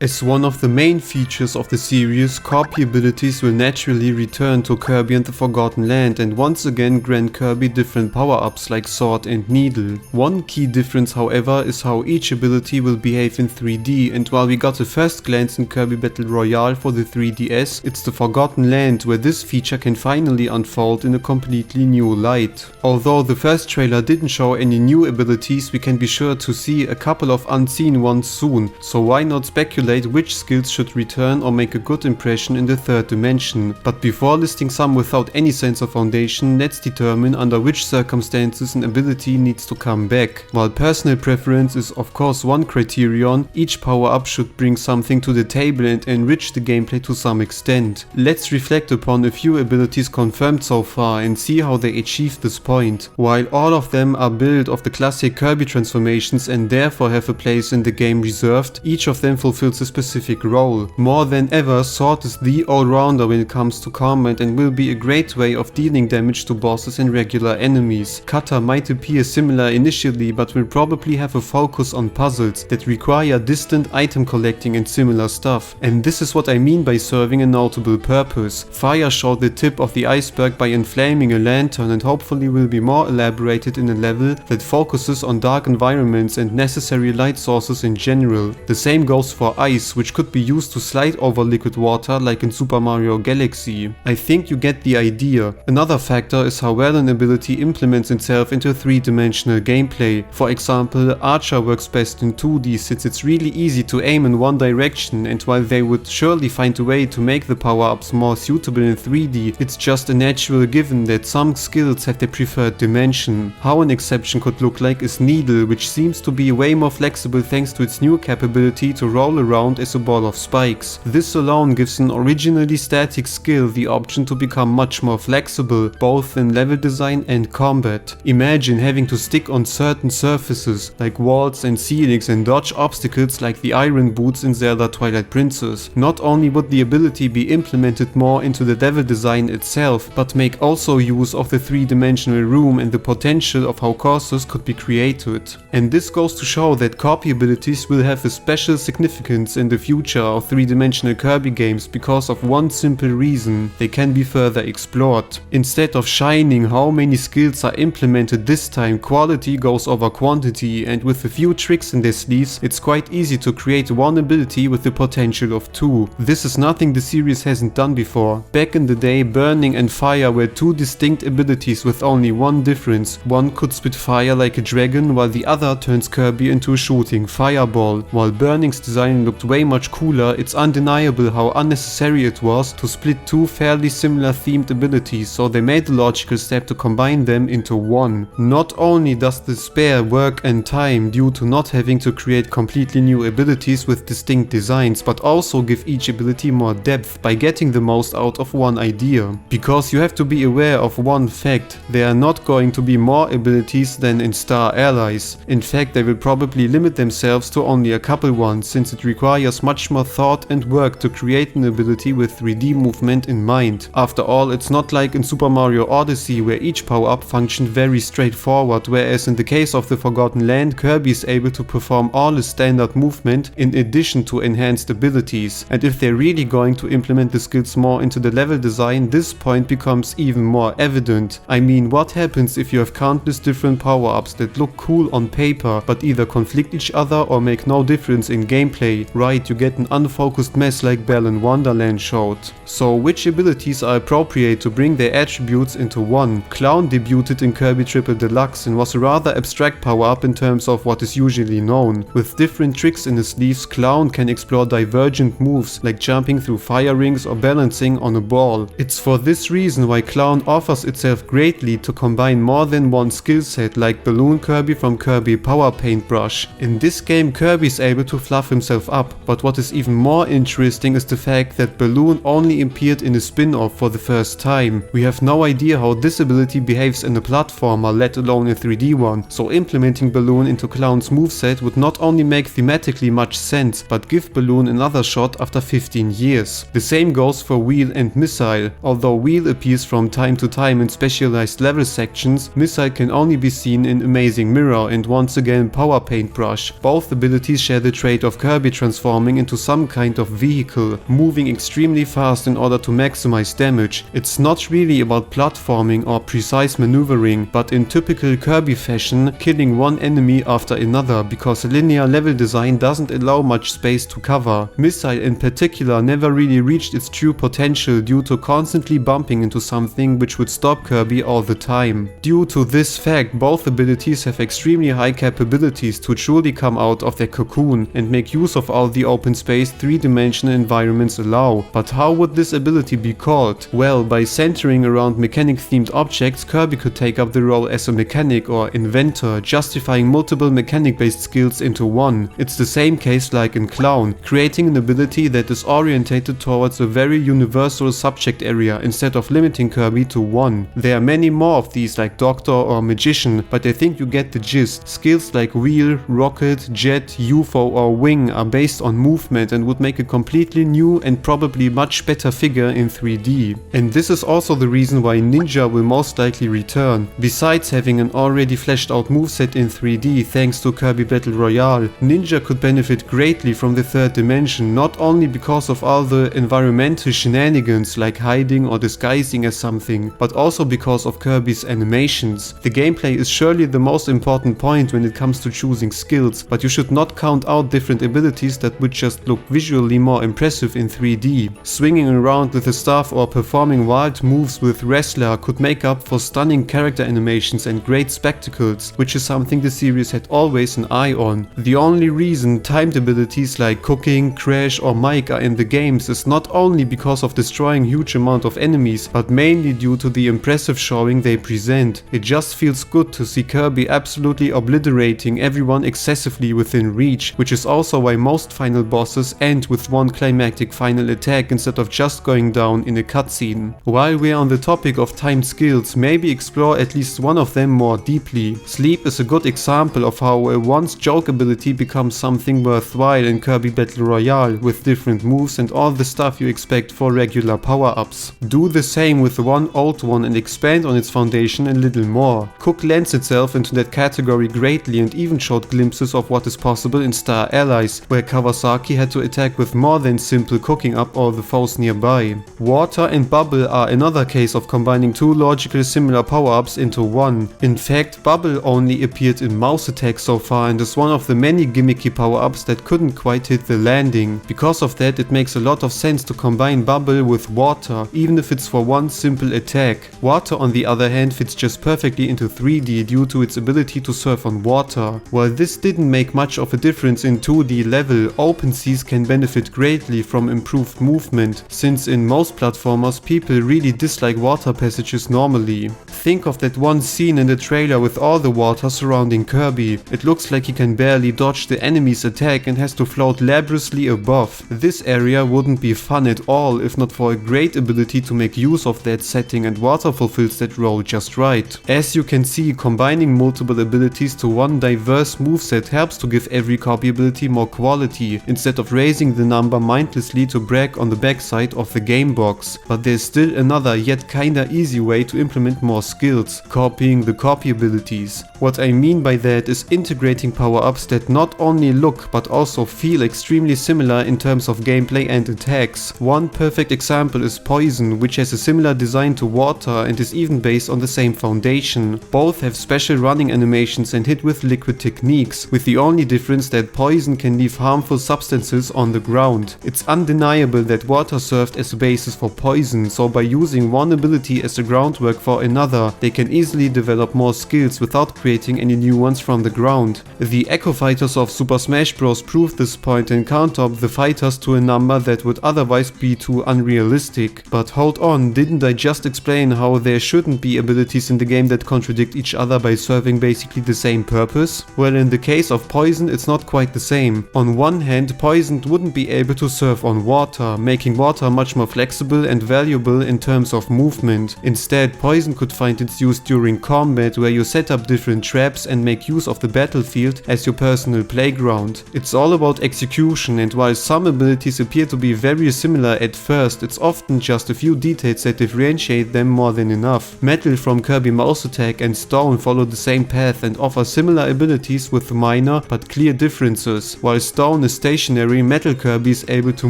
As one of the main features of the series, copy abilities will naturally return to Kirby and the Forgotten Land and once again grant Kirby different power-ups like Sword and Needle. One key difference however is how each ability will behave in 3D, and while we got a first glance in Kirby Battle Royale for the 3DS, it's the Forgotten Land where this feature can finally unfold in a completely new light. Although the first trailer didn't show any new abilities, we can be sure to see a couple of unseen ones soon, so why not speculate which skills should return or make a good impression in the third dimension. But before listing some without any sense of foundation, let's determine under which circumstances an ability needs to come back. While personal preference is of course one criterion, each power-up should bring something to the table and enrich the gameplay to some extent. Let's reflect upon a few abilities confirmed so far and see how they achieve this point. While all of them are built of the classic Kirby transformations and therefore have a place in the game reserved, each of them fulfills a specific role. More than ever, Sword is the all-rounder when it comes to combat and will be a great way of dealing damage to bosses and regular enemies. Cutter might appear similar initially, but will probably have a focus on puzzles that require distant item collecting and similar stuff. And this is what I mean by serving a notable purpose. Fire showed the tip of the iceberg by inflaming a lantern and hopefully will be more elaborated in a level that focuses on dark environments and necessary light sources in general. The same goes for ice, which could be used to slide over liquid water like in Super Mario Galaxy. I think you get the idea. Another factor is how well an ability implements itself into three-dimensional gameplay. For example, Archer works best in 2D since it's really easy to aim in one direction, and while they would surely find a way to make the power-ups more suitable in 3D, it's just a natural given that some skills have their preferred dimension. How an exception could look like is Needle, which seems to be way more flexible thanks to its new capability to roll around as a ball of spikes. This alone gives an originally static skill the option to become much more flexible, both in level design and combat. Imagine having to stick on certain surfaces like walls and ceilings and dodge obstacles like the iron boots in Zelda Twilight Princess. Not only would the ability be implemented more into the level design itself, but make also use of the three-dimensional room and the potential of how courses could be created. And this goes to show that copy abilities will have a special significance in the future of three-dimensional Kirby games because of one simple reason: they can be further explored. Instead of shining how many skills are implemented this time, quality goes over quantity, and with a few tricks in their sleeves, it's quite easy to create one ability with the potential of two. This is nothing the series hasn't done before. Back in the day, Burning and Fire were two distinct abilities with only one difference. One could spit fire like a dragon, while the other turns Kirby into a shooting fireball. While Burning's design looked way much cooler, it's undeniable how unnecessary it was to split two fairly similar themed abilities, so they made the logical step to combine them into one. Not only does this spare work and time due to not having to create completely new abilities with distinct designs, but also give each ability more depth by getting the most out of one idea. Because you have to be aware of one fact: there are not going to be more abilities than in Star Allies. In fact, they will probably limit themselves to only a couple ones, since it requires much more thought and work to create an ability with 3D movement in mind. After all, it's not like in Super Mario Odyssey where each power-up functioned very straightforward, whereas in the case of the Forgotten Land, Kirby is able to perform all his standard movement in addition to enhanced abilities. And if they're really going to implement the skills more into the level design, this point becomes even more evident. I mean, what happens if you have countless different power-ups that look cool on paper but either conflict each other or make no difference in gameplay? Right, you get an unfocused mess like Bell in Wonderland showed. So which abilities are appropriate to bring their attributes into one? Clown debuted in Kirby Triple Deluxe and was a rather abstract power-up in terms of what is usually known. With different tricks in his sleeves, Clown can explore divergent moves like jumping through fire rings or balancing on a ball. It's for this reason why Clown offers itself greatly to combine more than one skill set, like Balloon Kirby from Kirby Power Paintbrush. In this game, Kirby is able to fluff himself up, but what is even more interesting is the fact that Balloon only appeared in a spin-off for the first time. We have no idea how this ability behaves in a platformer, let alone a 3D one, so implementing Balloon into Clown's moveset would not only make thematically much sense, but give Balloon another shot after 15 years. The same goes for Wheel and Missile. Although Wheel appears from time to time in specialized level sections, Missile can only be seen in Amazing Mirror and once again Power Paintbrush. Both abilities share the trait of Kirby transformation transforming into some kind of vehicle, moving extremely fast in order to maximize damage. It's not really about platforming or precise maneuvering, but in typical Kirby fashion, killing one enemy after another because linear level design doesn't allow much space to cover. Missile in particular never really reached its true potential due to constantly bumping into something which would stop Kirby all the time. Due to this fact, both abilities have extremely high capabilities to truly come out of their cocoon and make use of all the open space three-dimensional environments allow. But how would this ability be called? Well, by centering around mechanic-themed objects, Kirby could take up the role as a mechanic or inventor, justifying multiple mechanic-based skills into one. It's the same case like in Clown, creating an ability that is orientated towards a very universal subject area instead of limiting Kirby to one. There are many more of these like Doctor or Magician, but I think you get the gist. Skills like Wheel, Rocket, Jet, UFO or Wing are based on movement and would make a completely new and probably much better figure in 3D. And this is also the reason why Ninja will most likely return. Besides having an already fleshed out moveset in 3D thanks to Kirby Battle Royale, Ninja could benefit greatly from the third dimension, not only because of all the environmental shenanigans like hiding or disguising as something, but also because of Kirby's animations. The gameplay is surely the most important point when it comes to choosing skills, but you should not count out different abilities that would just look visually more impressive in 3D. Swinging around with a staff or performing wild moves with Wrestler could make up for stunning character animations and great spectacles, which is something the series had always an eye on. The only reason timed abilities like Cooking, Crash or Mike are in the games is not only because of destroying huge amount of enemies, but mainly due to the impressive showing they present. It just feels good to see Kirby absolutely obliterating everyone excessively within reach, which is also why most final bosses end with one climactic final attack instead of just going down in a cutscene. While we're on the topic of timed skills, maybe explore at least one of them more deeply. Sleep is a good example of how a once joke ability becomes something worthwhile in Kirby Battle Royale, with different moves and all the stuff you expect for regular power-ups. Do the same with one old one and expand on its foundation a little more. Cook lends itself into that category greatly and even showed glimpses of what is possible in Star Allies, where Kawasaki had to attack with more than simple cooking up all the foes nearby. Water and Bubble are another case of combining two logically similar power-ups into one. In fact, Bubble only appeared in Mouse Attack so far and is one of the many gimmicky power-ups that couldn't quite hit the landing. Because of that, it makes a lot of sense to combine Bubble with Water, even if it's for one simple attack. Water on the other hand fits just perfectly into 3D due to its ability to surf on water. While this didn't make much of a difference in 2D level, open seas can benefit greatly from improved movement, since in most platformers people really dislike water passages normally. Think of that one scene in the trailer with all the water surrounding Kirby. It looks like he can barely dodge the enemy's attack and has to float laboriously above. This area wouldn't be fun at all if not for a great ability to make use of that setting, and water fulfills that role just right. As you can see, combining multiple abilities to one diverse moveset helps to give every copy ability more quality, instead of raising the number mindlessly to brag on the backside of the game box. But there's still another yet kinda easy way to implement more skills: copying the copy abilities. What I mean by that is integrating power-ups that not only look but also feel extremely similar in terms of gameplay and attacks. One perfect example is Poison, which has a similar design to Water and is even based on the same foundation. Both have special running animations and hit with liquid techniques, with the only difference that Poison can leave harmful substances on the ground. It's undeniable that Water served as a basis for Poison, so by using one ability as the groundwork for another, they can easily develop more skills without creating any new ones from the ground. The Echo Fighters of Super Smash Bros. Proved this point and counter up the fighters to a number that would otherwise be too unrealistic. But hold on, didn't I just explain how there shouldn't be abilities in the game that contradict each other by serving basically the same purpose? Well, in the case of Poison, it's not quite the same. On one hand, Poison wouldn't be able to surf on water, making water much more flexible and valuable in terms of movement. Instead, Poison could find its use during combat, where you set up different traps and make use of the battlefield as your personal playground. It's all about execution, and while some abilities appear to be very similar at first, it's often just a few details that differentiate them more than enough. Metal from Kirby Mouse Attack and Stone follow the same path and offer similar abilities with minor but clear differences. While Stone stone is stationary, Metal Kirby is able to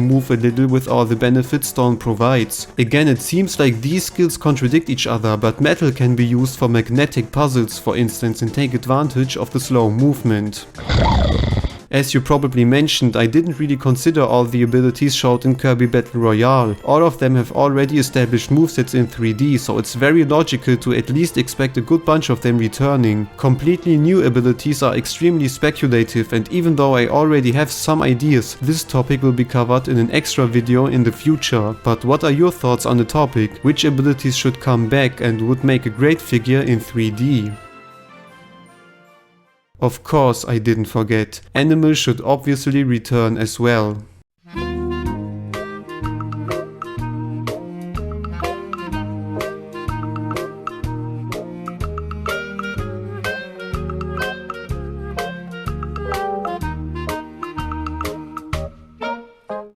move a little with all the benefits stone provides. Again, it seems like these skills contradict each other, but metal can be used for magnetic puzzles, for instance, and take advantage of the slow movement. As you probably mentioned, I didn't really consider all the abilities showed in Kirby Battle Royale. All of them have already established movesets in 3D, so it's very logical to at least expect a good bunch of them returning. Completely new abilities are extremely speculative, and even though I already have some ideas, this topic will be covered in an extra video in the future. But what are your thoughts on the topic? Which abilities should come back and would make a great figure in 3D? Of course, I didn't forget. Animals should obviously return as well.